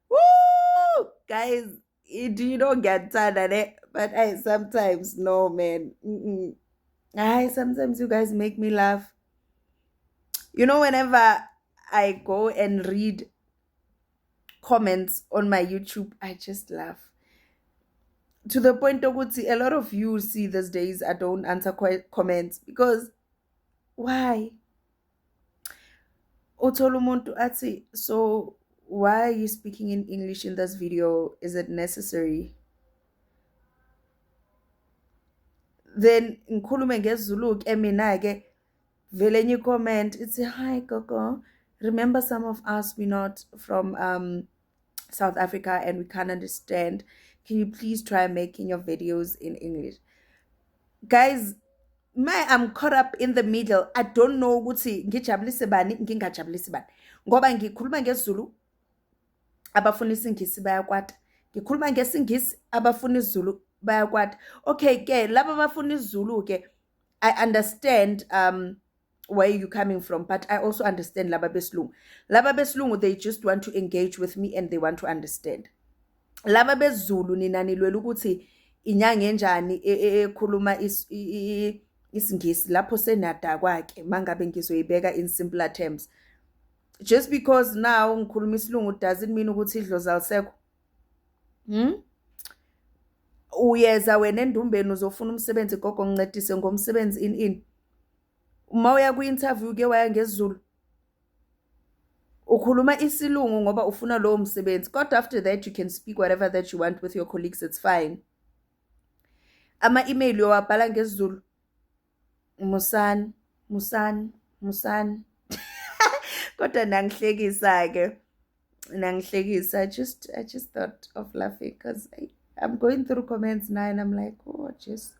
Woo! Guys, do you don't get tired eh? But I sometimes no man. I sometimes you guys make me laugh. Whenever I go and read comments on my YouTube, I just laugh. To the point of a lot of you see these days I don't answer comments because why? Uthola umuntu athi, so why are you speaking in English in this video? Is it necessary? Then ngikhulume ngesiZulu ke mina ke vele enye comment it's hi Gogo. Remember some of us we're not from South Africa and we can't understand. Can you please try making your videos in English? Guys, I'm caught up in the middle. I don't know ukuthi ngijabulise bani ngingajabulisi bani. Ngoba ngikhuluma ngesiZulu abafuna isingisi bayakwata. Ngikhuluma ngesingisi abafuna isiZulu bayakwata. Okay ke laba abafuna isiZulu ke I understand where you coming from, but I also understand laba besilungu. Laba besilungu they just want to engage with me and they want to understand. Laba bezulu nina nilwela ukuthi inyanga enjani ekhuluma isingisi lapho senada kwake mangabe ngizoyibeka in simpler terms. Just because now ngikhuluma isilungu doesn't mean ukuthi idlozi alisekho. Uyeza wena endumbeni uzofuna umsebenzi gogo ngincedise ngomsebenzi in uma uya ku-interview ke waya ngesiZulu ukhuluma isilungu ngoba ufuna lowo msebenzi kodwa after that you can speak whatever that you want with your colleagues, it's fine. Ama-email yowabhala ngesiZulu musani kodwa nangihlekisa I just thought of laughing because I'm going through comments now and I'm like, oh just